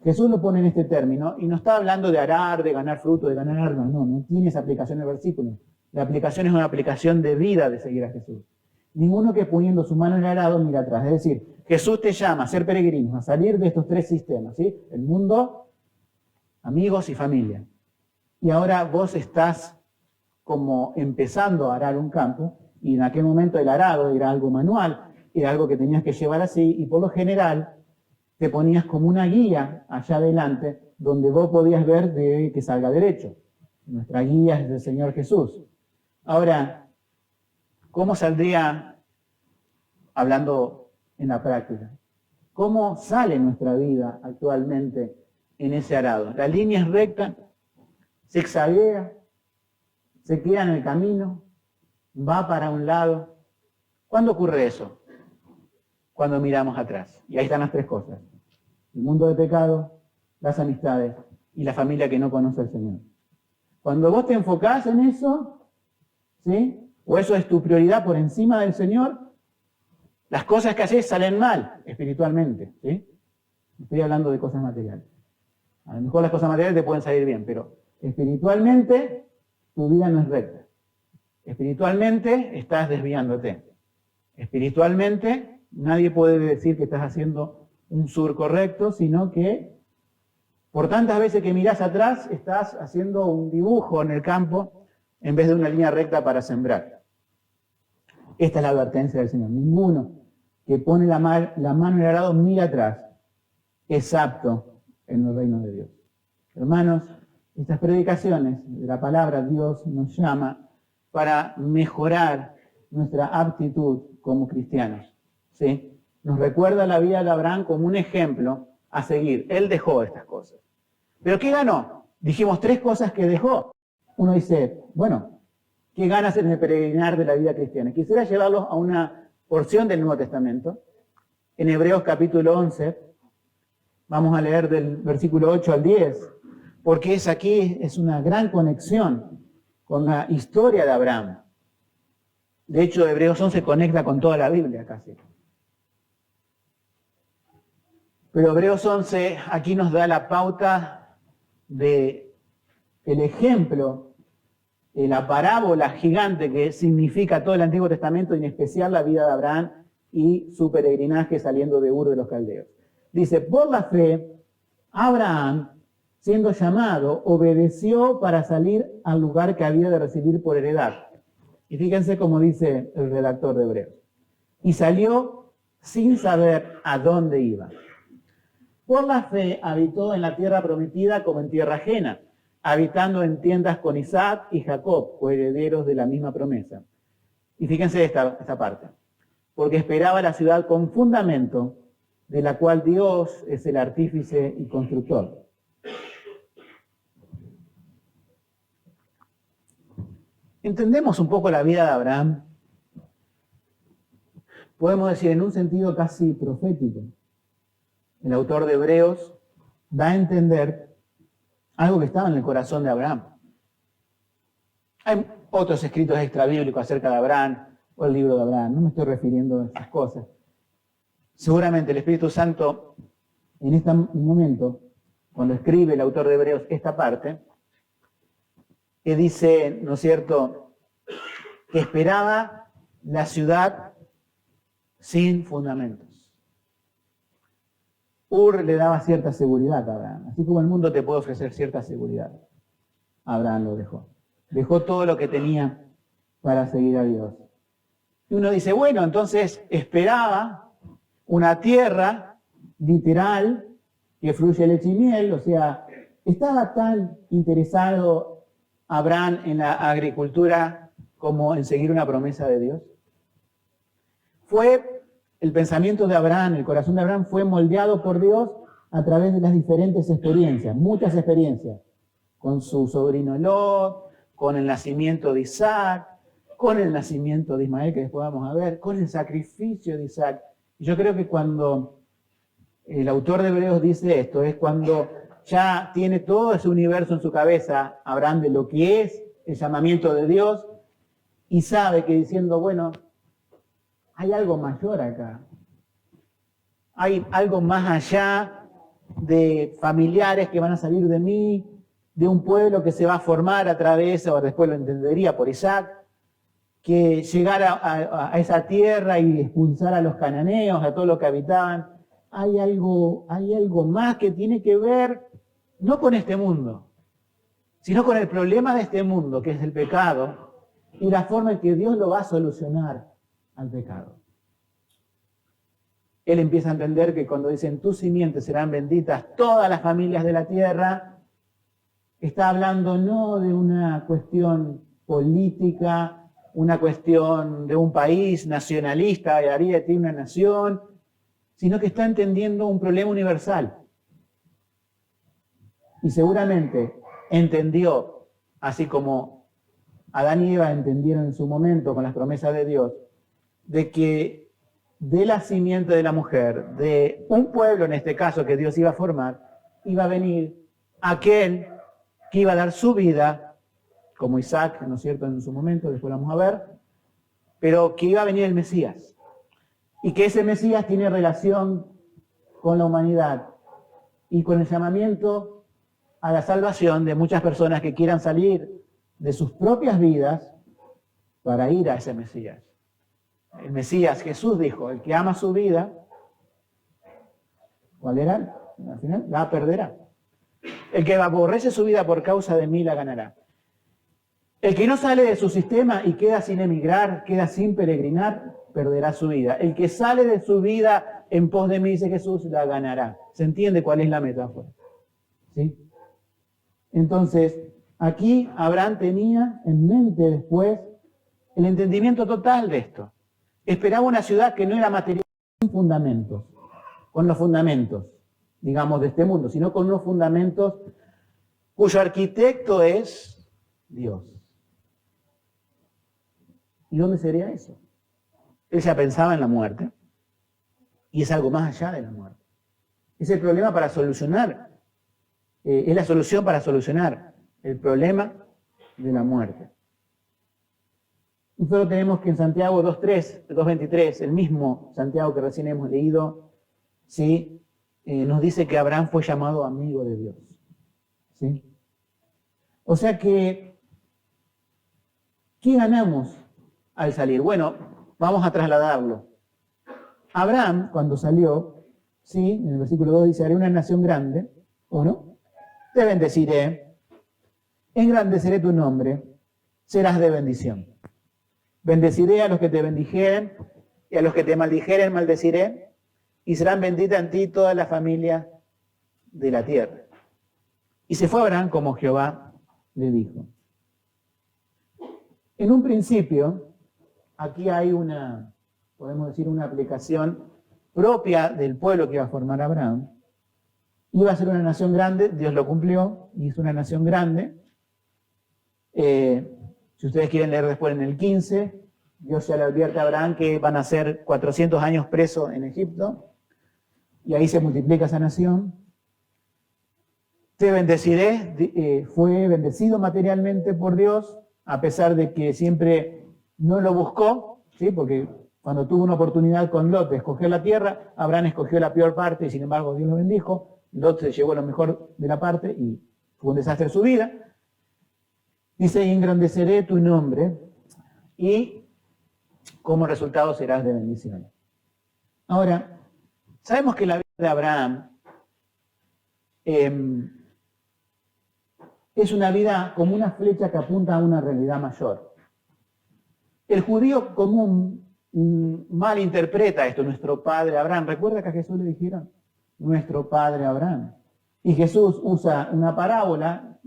Jesús lo pone en este término y no está hablando de arar, de ganar fruto, de ganar armas, no tiene esa aplicación en el versículo. La aplicación es una aplicación de vida de seguir a Jesús. Ninguno que poniendo su mano en el arado mira atrás. Es decir, Jesús te llama a ser peregrinos, a salir de estos tres sistemas, ¿sí? El mundo, amigos y familia. Y ahora vos estás como empezando a arar un campo, y en aquel momento el arado era algo manual, era algo que tenías que llevar así, y por lo general te ponías como una guía allá adelante, donde vos podías ver de que salga derecho. Nuestra guía es el Señor Jesús. Ahora, ¿cómo saldría, hablando en la práctica, cómo sale nuestra vida actualmente en ese arado? La línea es recta, zigzaguea, se queda en el camino, va para un lado. ¿Cuándo ocurre eso? Cuando miramos atrás. Y ahí están las tres cosas. El mundo de pecado, las amistades y la familia que no conoce al Señor. Cuando vos te enfocás en eso, ¿sí? O eso es tu prioridad por encima del Señor, las cosas que haces salen mal espiritualmente, ¿sí? Estoy hablando de cosas materiales. A lo mejor las cosas materiales te pueden salir bien, pero espiritualmente tu vida no es recta. Espiritualmente estás desviándote. Espiritualmente nadie puede decir que estás haciendo un surco recto, sino que por tantas veces que mirás atrás estás haciendo un dibujo en el campo en vez de una línea recta para sembrar. Esta es la advertencia del Señor. Ninguno que pone la mano en el arado mira atrás es apto en el reino de Dios. Hermanos, estas predicaciones de la palabra Dios nos llama para mejorar nuestra aptitud como cristianos. ¿Sí? Nos recuerda la vida de Abraham como un ejemplo a seguir. Él dejó estas cosas. ¿Pero qué ganó? Dijimos tres cosas que dejó. Uno dice, bueno, ¿qué ganas en el peregrinar de la vida cristiana? Quisiera llevarlos a una porción del Nuevo Testamento. En Hebreos capítulo 11, vamos a leer del versículo 8 al 10, porque es una gran conexión con la historia de Abraham. De hecho, Hebreos 11 conecta con toda la Biblia casi. Pero Hebreos 11 aquí nos da la pauta de el ejemplo, la parábola gigante que significa todo el Antiguo Testamento, y en especial la vida de Abraham y su peregrinaje saliendo de Ur de los Caldeos. Dice, por la fe, Abraham, siendo llamado, obedeció para salir al lugar que había de recibir por heredad. Y fíjense cómo dice el redactor de Hebreos. Y salió sin saber a dónde iba. Por la fe habitó en la tierra prometida como en tierra ajena, habitando en tiendas con Isaac y Jacob, coherederos de la misma promesa. Y fíjense esta parte. Porque esperaba la ciudad con fundamento, de la cual Dios es el artífice y constructor. entendemos un poco la vida de Abraham, podemos decir en un sentido casi profético. El autor de Hebreos da a entender algo que estaba en el corazón de Abraham. Hay otros escritos extrabíblicos acerca de Abraham o el libro de Abraham, no me estoy refiriendo a esas cosas. Seguramente el Espíritu Santo en este momento, cuando escribe el autor de Hebreos esta parte, que dice, ¿no es cierto?, que esperaba la ciudad sin fundamentos. Ur le daba cierta seguridad a Abraham, así como el mundo te puede ofrecer cierta seguridad. Abraham lo dejó. Dejó todo lo que tenía para seguir a Dios. Y uno dice, bueno, entonces esperaba una tierra literal que fluye leche y miel, o sea, ¿estaba tan interesado Abraham en la agricultura como en seguir una promesa de Dios? Fue el pensamiento de Abraham, el corazón de Abraham fue moldeado por Dios a través de las diferentes experiencias, muchas experiencias, con su sobrino Lot, con el nacimiento de Isaac, con el nacimiento de Ismael, que después vamos a ver, con el sacrificio de Isaac. Y yo creo que cuando el autor de Hebreos dice esto, es cuando ya tiene todo ese universo en su cabeza, Abraham, de lo que es el llamamiento de Dios, y sabe que diciendo, bueno, hay algo mayor acá. Hay algo más allá de familiares que van a salir de mí, de un pueblo que se va a formar a través, o después lo entendería por Isaac, que llegar a esa tierra y expulsar a los cananeos, a todos los que habitaban. Hay algo más que tiene que ver, no con este mundo, sino con el problema de este mundo, que es el pecado, y la forma en que Dios lo va a solucionar al pecado. Él empieza a entender que cuando dicen tus simientes serán benditas todas las familias de la tierra, está hablando no de una cuestión política, una cuestión de un país nacionalista, Ariel tiene una nación, sino que está entendiendo un problema universal. Y seguramente entendió, así como Adán y Eva entendieron en su momento con las promesas de Dios, de que de la simiente de la mujer, de un pueblo en este caso que Dios iba a formar, iba a venir aquel que iba a dar su vida, como Isaac, ¿no es cierto?, en su momento, después lo vamos a ver, pero que iba a venir el Mesías. Y que ese Mesías tiene relación con la humanidad y con el llamamiento a la salvación de muchas personas que quieran salir de sus propias vidas para ir a ese Mesías. El Mesías, Jesús dijo, el que ama su vida, ¿cuál era? Al final la perderá. El que aborrece su vida por causa de mí la ganará. El que no sale de su sistema y queda sin emigrar, queda sin peregrinar, perderá su vida. El que sale de su vida en pos de mí, dice Jesús, la ganará. ¿Se entiende cuál es la metáfora? ¿Sí? Entonces, aquí Abraham tenía en mente después el entendimiento total de esto. Esperaba una ciudad que no era material, sin fundamentos, con los fundamentos, digamos, de este mundo, sino con unos fundamentos cuyo arquitecto es Dios. ¿Y dónde sería eso? Él ya pensaba en la muerte, y es algo más allá de la muerte. Es el problema para solucionar, es la solución para solucionar el problema de la muerte. Nosotros tenemos que en Santiago 2.3, 2.23, el mismo Santiago que recién hemos leído, ¿sí? Nos dice que Abraham fue llamado amigo de Dios. ¿Sí? O sea que, ¿qué ganamos al salir? Bueno, vamos a trasladarlo. Abraham, cuando salió, ¿sí? En el versículo 2 dice, haré una nación grande, 1, te bendeciré, engrandeceré tu nombre, serás de bendición. Bendeciré a los que te bendijeren, y a los que te maldijeren maldeciré, y serán benditas en ti todas las familias de la tierra. Y se fue Abraham como Jehová le dijo. En un principio, aquí hay una, podemos decir, una aplicación propia del pueblo que iba a formar Abraham. Iba a ser una nación grande, Dios lo cumplió, y hizo una nación grande. Si ustedes quieren leer después en el 15, Dios ya le advierte a Abraham que van a ser 400 años preso en Egipto, y ahí se multiplica esa nación. Te bendeciré, fue bendecido materialmente por Dios, a pesar de que siempre no lo buscó, ¿sí? Porque cuando tuvo una oportunidad con Lot de escoger la tierra, Abraham escogió la peor parte y sin embargo Dios lo bendijo. Lot se llevó lo mejor de la parte y fue un desastre su vida. Dice, y engrandeceré tu nombre y como resultado serás de bendición. Ahora, sabemos que la vida de Abraham es una vida como una flecha que apunta a una realidad mayor. El judío común malinterpreta esto, nuestro padre Abraham. ¿Recuerda que a Jesús le dijeron? Nuestro padre Abraham. Y Jesús usa una parábola,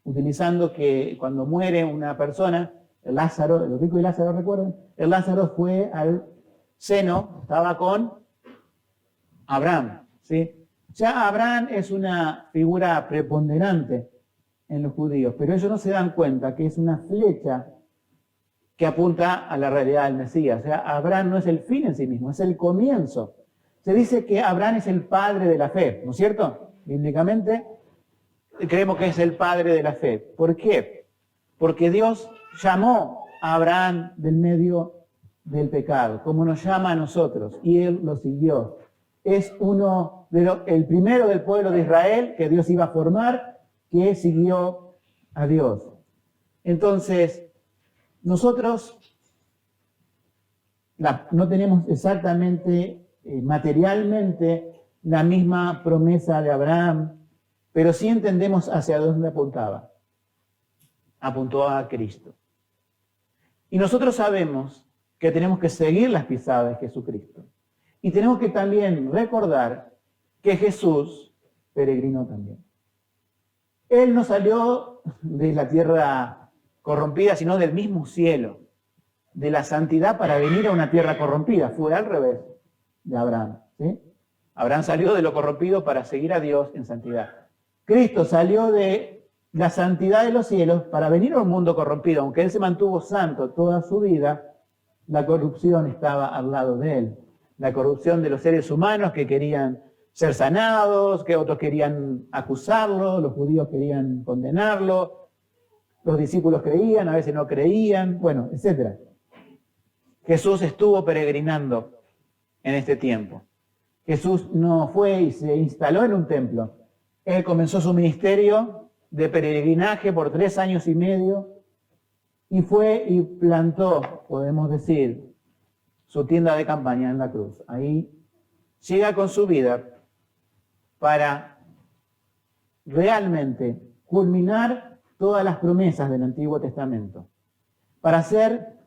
utilizando que cuando muere una persona, Lázaro, los ricos y Lázaro, ¿recuerdan? El Lázaro fue al seno, estaba con Abraham, ¿sí? Ya Abraham es una figura preponderante en los judíos, pero ellos no se dan cuenta que es una flecha que apunta a la realidad del Mesías. O sea, Abraham no es el fin en sí mismo, es el comienzo. Se dice que Abraham es el padre de la fe, ¿no es cierto? Bíblicamente creemos que es el padre de la fe. ¿Por qué? Porque Dios llamó a Abraham del medio del pecado, como nos llama a nosotros, y él lo siguió. Es el primero del pueblo de Israel que Dios iba a formar, que siguió a Dios. Entonces, nosotros no tenemos exactamente, materialmente, la misma promesa de Abraham, pero sí entendemos hacia dónde apuntaba. Apuntó a Cristo. Y nosotros sabemos que tenemos que seguir las pisadas de Jesucristo. Y tenemos que también recordar que Jesús peregrinó también. Él no salió de la tierra corrompida, sino del mismo cielo, de la santidad para venir a una tierra corrompida. Fue al revés de Abraham, ¿sí? Abraham salió de lo corrompido para seguir a Dios en santidad. Cristo salió de la santidad de los cielos para venir a un mundo corrompido. Aunque Él se mantuvo santo toda su vida, la corrupción estaba al lado de Él. La corrupción de los seres humanos que querían ser sanados, que otros querían acusarlo, los judíos querían condenarlo, los discípulos creían, a veces no creían, bueno, etc. Jesús estuvo peregrinando en este tiempo. Jesús no fue y se instaló en un templo. Él comenzó su ministerio de peregrinaje por 3 años y medio y fue y plantó, podemos decir, su tienda de campaña en la cruz. Ahí llega con su vida para realmente culminar todas las promesas del Antiguo Testamento, para hacer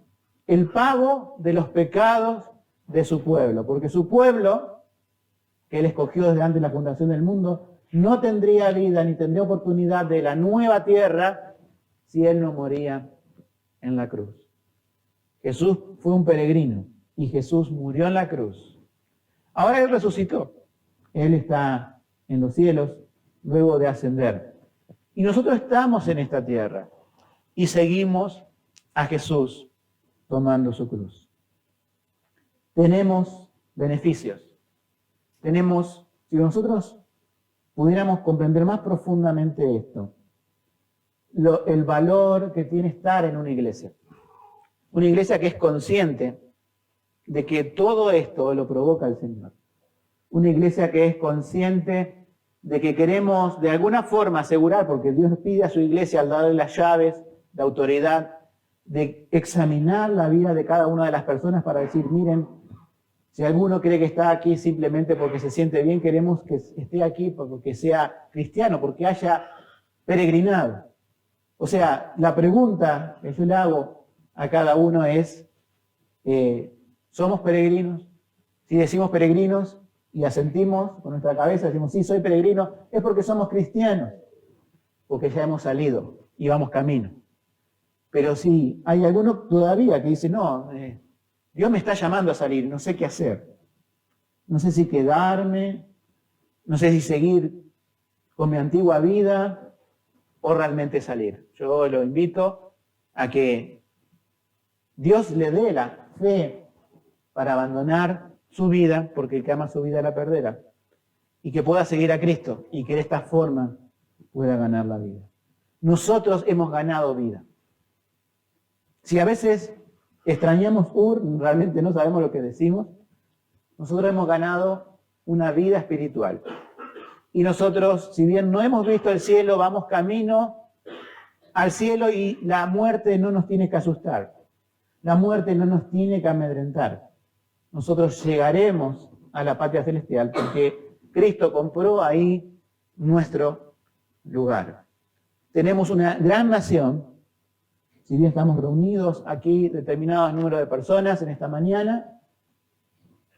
el pago de los pecados de su pueblo, porque su pueblo, que Él escogió desde antes de la fundación del mundo, no tendría vida ni tendría oportunidad de la nueva tierra si Él no moría en la cruz. Jesús fue un peregrino y Jesús murió en la cruz. Ahora Él resucitó. Él está en los cielos luego de ascender. Y nosotros estamos en esta tierra y seguimos a Jesús tomando su cruz. Tenemos beneficios. Si nosotros pudiéramos comprender más profundamente esto, el valor que tiene estar en una iglesia. Una iglesia que es consciente de que todo esto lo provoca el Señor. Una iglesia que es consciente de que queremos de alguna forma asegurar, porque Dios nos pide a su iglesia al darle las llaves de autoridad, de examinar la vida de cada una de las personas para decir, miren, si alguno cree que está aquí simplemente porque se siente bien, queremos que esté aquí porque sea cristiano, porque haya peregrinado. O sea, la pregunta que yo le hago a cada uno es, ¿somos peregrinos? Si decimos peregrinos y asentimos con nuestra cabeza, decimos, sí, soy peregrino, es porque somos cristianos, porque ya hemos salido y vamos camino. Pero si hay alguno todavía que dice, no, Dios me está llamando a salir, no sé qué hacer. No sé si quedarme, no sé si seguir con mi antigua vida o realmente salir. Yo lo invito a que Dios le dé la fe para abandonar su vida, porque el que ama su vida la perderá, y que pueda seguir a Cristo y que de esta forma pueda ganar la vida. Nosotros hemos ganado vida. Si a veces extrañamos realmente no sabemos lo que decimos, nosotros hemos ganado una vida espiritual. Y nosotros, si bien no hemos visto el cielo, vamos camino al cielo y la muerte no nos tiene que asustar. La muerte no nos tiene que amedrentar. Nosotros llegaremos a la patria celestial porque Cristo compró ahí nuestro lugar. Tenemos una gran nación, si bien estamos reunidos aquí determinado número de personas en esta mañana,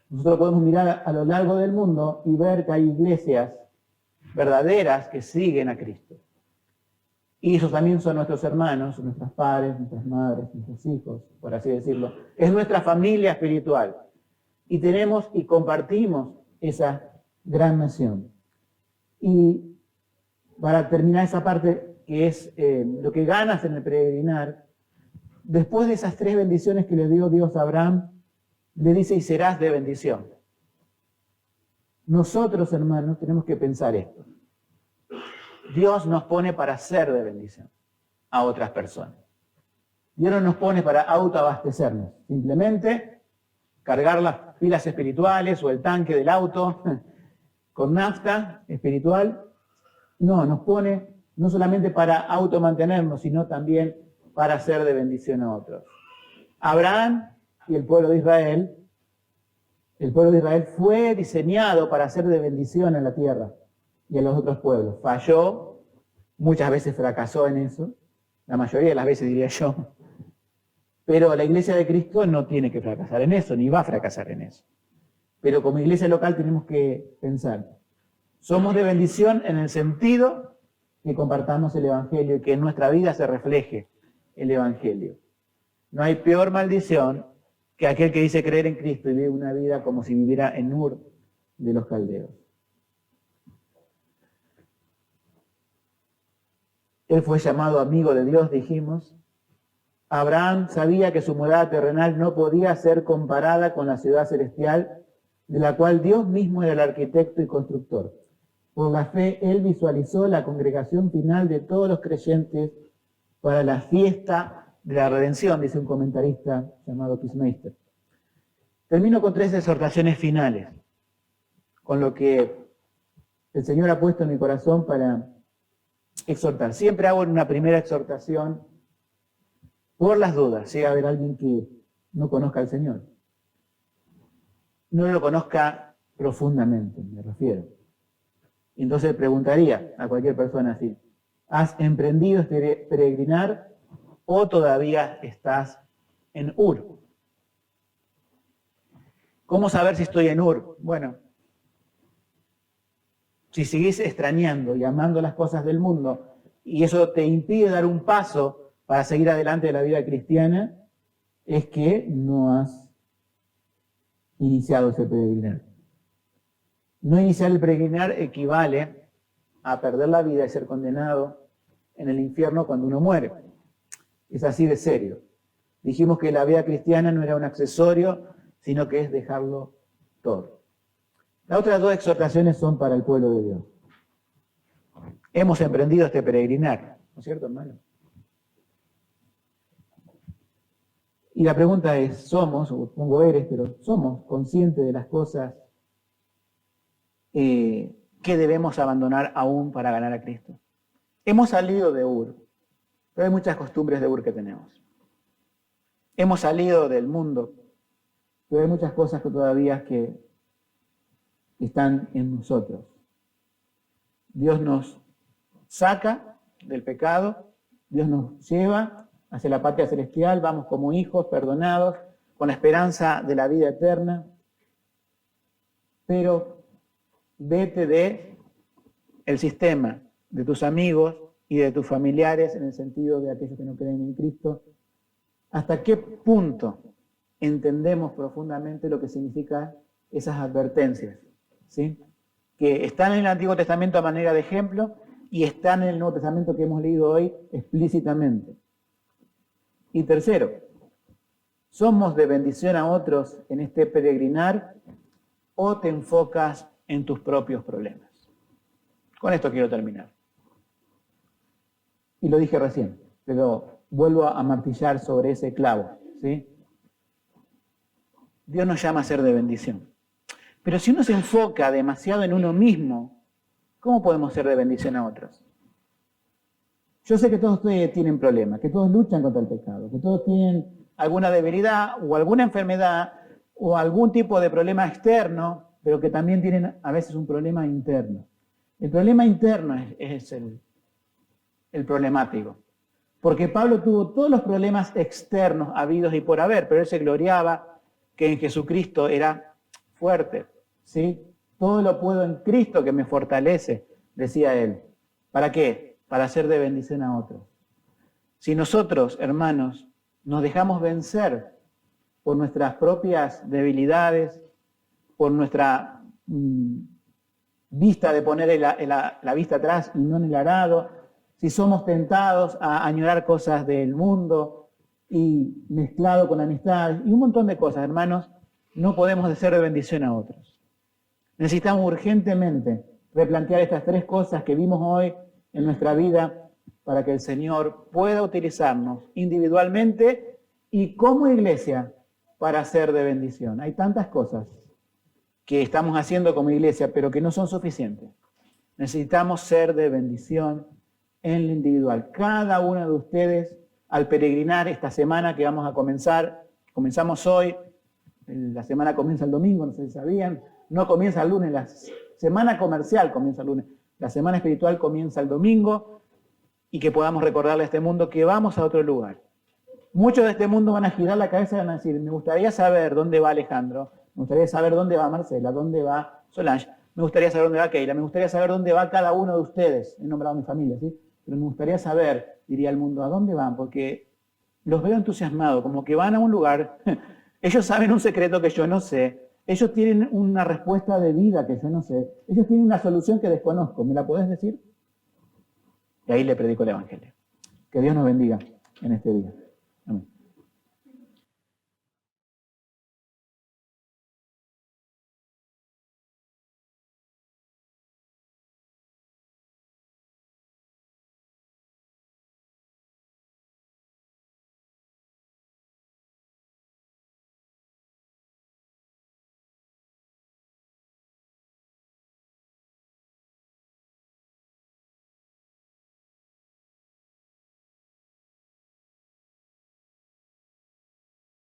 nosotros podemos mirar a lo largo del mundo y ver que hay iglesias verdaderas que siguen a Cristo. Y esos también son nuestros hermanos, nuestros padres, nuestras madres, nuestros hijos, por así decirlo. Es nuestra familia espiritual. Y tenemos y compartimos esa gran nación. Y para terminar esa parte, que es lo que ganas en el peregrinar, después de esas 3 bendiciones que le dio Dios a Abraham, le dice, y serás de bendición. Nosotros, hermanos, tenemos que pensar esto. Dios nos pone para ser de bendición a otras personas. Dios no nos pone para autoabastecernos. Simplemente cargar las pilas espirituales o el tanque del auto con nafta espiritual. No, nos pone no solamente para automantenernos, sino también para ser de bendición a otros. Abraham y el pueblo de Israel fue diseñado para ser de bendición en la tierra y a los otros pueblos. Falló, muchas veces fracasó en eso, la mayoría de las veces diría yo, pero la iglesia de Cristo no tiene que fracasar en eso, ni va a fracasar en eso. Pero como iglesia local tenemos que pensar, somos de bendición en el sentido que compartamos el Evangelio y que en nuestra vida se refleje el Evangelio. No hay peor maldición que aquel que dice creer en Cristo y vive una vida como si viviera en Ur de los caldeos. Él fue llamado amigo de Dios, dijimos. Abraham sabía que su morada terrenal no podía ser comparada con la ciudad celestial, de la cual Dios mismo era el arquitecto y constructor. Por la fe, él visualizó la congregación final de todos los creyentes para la fiesta de la redención, dice un comentarista llamado Kiesmeister. Termino con 3 exhortaciones finales, con lo que el Señor ha puesto en mi corazón para exhortar. Siempre hago una primera exhortación por las dudas, si a haber alguien que no conozca al Señor. No lo conozca profundamente, me refiero. Entonces preguntaría a cualquier persona así, ¿has emprendido este peregrinar o todavía estás en Ur? ¿Cómo saber si estoy en Ur? Bueno, si seguís extrañando y amando las cosas del mundo y eso te impide dar un paso para seguir adelante de la vida cristiana, es que no has iniciado ese peregrinar. No iniciar el peregrinar equivale a perder la vida y ser condenado en el infierno cuando uno muere. Es así de serio. Dijimos que la vida cristiana no era un accesorio, sino que es dejarlo todo. Las otras 2 exhortaciones son para el pueblo de Dios. Hemos emprendido este peregrinar, ¿no es cierto, hermano? Y la pregunta es, ¿somos, o supongo eres, pero somos conscientes de las cosas que debemos abandonar aún para ganar a Cristo? Hemos salido de Ur, pero hay muchas costumbres de Ur que tenemos. Hemos salido del mundo, pero hay muchas cosas que todavía están en nosotros. Dios nos saca del pecado, Dios nos lleva hacia la patria celestial, vamos como hijos perdonados, con la esperanza de la vida eterna, pero vete de el sistema, de tus amigos y de tus familiares, en el sentido de aquellos que no creen en Cristo. ¿Hasta qué punto entendemos profundamente lo que significan esas advertencias? ¿Sí? Que están en el Antiguo Testamento a manera de ejemplo y están en el Nuevo Testamento que hemos leído hoy explícitamente. Y tercero, ¿somos de bendición a otros en este peregrinar o te enfocas en tus propios problemas? Con esto quiero terminar. Y lo dije recién, pero vuelvo a martillar sobre ese clavo, ¿sí? Dios nos llama a ser de bendición. Pero si uno se enfoca demasiado en uno mismo, ¿cómo podemos ser de bendición a otros? Yo sé que todos ustedes tienen problemas, que todos luchan contra el pecado, que todos tienen alguna debilidad o alguna enfermedad o algún tipo de problema externo, pero que también tienen a veces un problema interno. El problema interno es el problemático. Porque Pablo tuvo todos los problemas externos habidos y por haber, pero él se gloriaba que en Jesucristo era fuerte, ¿sí? Todo lo puedo en Cristo que me fortalece, decía él. ¿Para qué? Para ser de bendición a otros. Si nosotros, hermanos, nos dejamos vencer por nuestras propias debilidades, por nuestra vista de poner la vista atrás y no en el arado, si somos tentados a añorar cosas del mundo y mezclado con amistades y un montón de cosas, hermanos, no podemos ser de bendición a otros. Necesitamos urgentemente replantear estas tres cosas que vimos hoy en nuestra vida para que el Señor pueda utilizarnos individualmente y como iglesia para ser de bendición. Hay tantas cosas que estamos haciendo como iglesia, pero que no son suficientes. Necesitamos ser de bendición en lo individual. Cada uno de ustedes, al peregrinar esta semana que vamos a comenzar, comenzamos hoy, la semana comienza el domingo, no sé si sabían, no comienza el lunes, la semana comercial comienza el lunes, la semana espiritual comienza el domingo, y que podamos recordarle a este mundo que vamos a otro lugar. Muchos de este mundo van a girar la cabeza y van a decir, me gustaría saber dónde va Alejandro, me gustaría saber dónde va Marcela, dónde va Solange, me gustaría saber dónde va Keila, me gustaría saber dónde va cada uno de ustedes, he nombrado a mi familia, ¿sí? Pero me gustaría saber, diría el mundo, ¿a dónde van? Porque los veo entusiasmados, como que van a un lugar, ellos saben un secreto que yo no sé, ellos tienen una respuesta de vida que yo no sé, ellos tienen una solución que desconozco, ¿me la podés decir? Y ahí le predico el Evangelio. Que Dios nos bendiga en este día.